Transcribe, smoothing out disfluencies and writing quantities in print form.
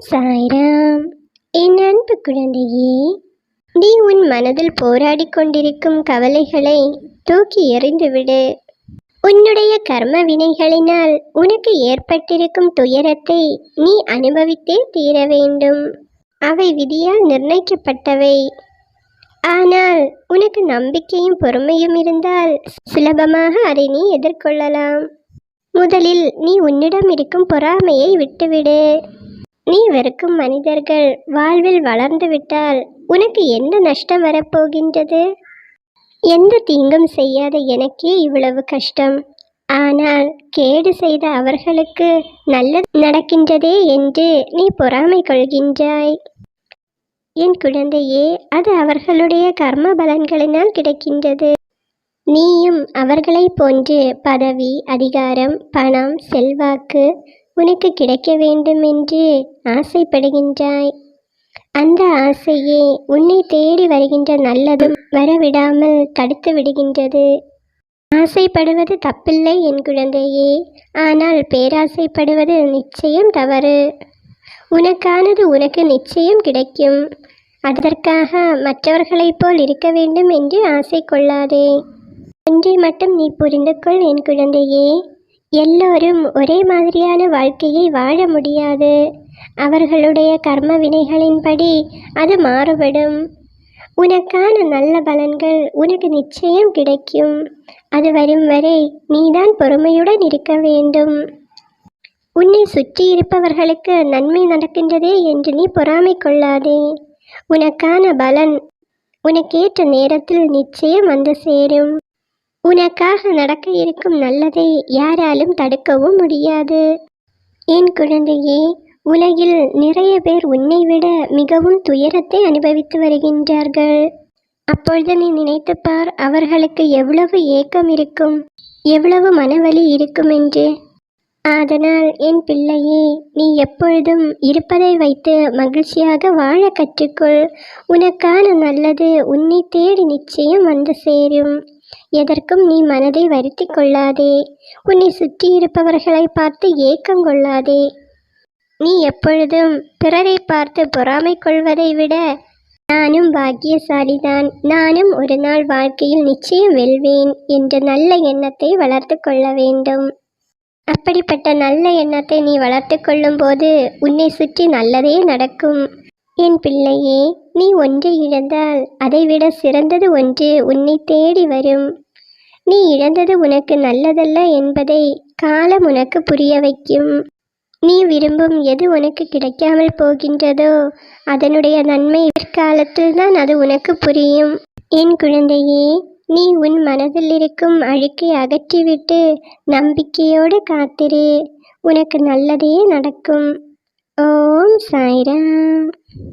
சாய்ராம். என் அன்பு குழந்தையே, நீ உன் மனதில் போராடி கொண்டிருக்கும் கவலைகளை தூக்கி எறிந்துவிடு. உன்னுடைய கர்ம வினைகளினால் உனக்கு ஏற்பட்டிருக்கும் துயரத்தை நீ அனுபவித்தே தீர வேண்டும். அவை விதியால் நிர்ணயிக்கப்பட்டவை. ஆனால் உனக்கு நம்பிக்கையும் பொறுமையும் இருந்தால் சுலபமாக அதை நீ எதிர்கொள்ளலாம். முதலில் நீ உன்னிடம் இருக்கும் பொறாமையை விட்டுவிடு. நீ வெறுக்கும் மனிதர்கள் வாழ்வில் வளர்ந்து விட்டால் உனக்கு என்ன நஷ்டம் வரப்போகின்றது? எந்த தீங்கும் செய்யாத எனக்கே இவ்வளவு கஷ்டம், ஆனால் கேடு செய்த அவர்களுக்கு நல்லது நடக்கின்றதே என்று நீ பொறாமை கொள்கின்றாய். என் குழந்தையே, அது அவர்களுடைய கர்ம பலன்களினால் கிடைக்கின்றது. நீயும் அவர்களைப் போன்று பதவி, அதிகாரம், பணம், செல்வாக்கு உனக்கு கிடைக்க வேண்டும் என்று ஆசைப்படுகின்றாய். அந்த ஆசையே உன்னை தேடி வருகின்ற நல்லதும் வரவிடாமல் தடுத்து விடுகின்றது. ஆசைப்படுவது தப்பில்லை என் குழந்தையே, ஆனால் பேராசைப்படுவது நிச்சயம் தவறு. உனக்கானது உனக்கு நிச்சயம் கிடைக்கும். அதற்காக மற்றவர்களைப் போல் இருக்க வேண்டும் என்று ஆசை கொள்ளாதே. ஒன்றை மட்டும் நீ புரிந்து கொள் என் குழந்தையே, எல்லோரும் ஒரே மாதிரியான வாழ்க்கையை வாழ முடியாது. அவர்களுடைய கர்ம வினைகளின்படி அது மாறுபடும். உனக்கான நல்ல பலன்கள் உனக்கு நிச்சயம் கிடைக்கும். அது வரும் வரை நீதான் பொறுமையுடன் இருக்க வேண்டும். உன்னை சுற்றி இருப்பவர்களுக்கு நன்மை நடக்கின்றதே என்று நீ பொறாமை கொள்ளாதே. உனக்கான பலன் உனக்கேற்ற நேரத்தில் நிச்சயம் வந்து சேரும். உனக்காக நடக்க இருக்கும் நல்லதை யாராலும் தடுக்கவும் முடியாது. என் குழந்தையே, உலகில் நிறைய பேர் உன்னை விட மிகவும் துயரத்தை அனுபவித்து வருகின்றார்கள். அப்பொழுது நீ நினைத்துப்பார், அவர்களுக்கு எவ்வளவு ஏக்கம் இருக்கும், எவ்வளவு மனவலி இருக்கும் என்று. அதனால் என் பிள்ளையே, நீ எப்பொழுதும் இருப்பதை வைத்து மகிழ்ச்சியாக வாழ கற்றுக்கொள். உனக்கான நல்லது உன்னை தேடி நிச்சயம் வந்து சேரும். எதற்கும் நீ மனதை வருத்தி கொள்ளாதே. உன்னை சுற்றி இருப்பவர்களை பார்த்து ஏக்கம் கொள்ளாதே. நீ எப்பொழுதும் பிறரை பார்த்து பொறாமை கொள்வதை விட, நானும் பாக்கியசாலிதான், நானும் ஒரு நாள் வாழ்க்கையில் நிச்சயம் வெல்வேன் என்ற நல்ல எண்ணத்தை வளர்த்து கொள்ள வேண்டும். அப்படிப்பட்ட நல்ல எண்ணத்தை நீ வளர்த்து கொள்ளும் போது உன்னை சுற்றி நல்லதே நடக்கும். என் பிள்ளையே, நீ ஒன்றை இழந்தால் அதைவிட சிறந்தது ஒன்று உன்னை தேடி வரும். நீ இழந்தது உனக்கு நல்லதல்ல என்பதை காலம் உனக்கு புரிய வைக்கும். நீ விரும்பும் எது உனக்கு கிடைக்காமல் போகின்றதோ அதனுடைய நன்மை பிற்காலத்தில் தான் அது உனக்கு புரியும். என் குழந்தையே, நீ உன் மனதில் இருக்கும் அழுக்கை அகற்றிவிட்டு நம்பிக்கையோடு காத்திரு. உனக்கு நல்லதே நடக்கும். ஓம் சாய்ராம்.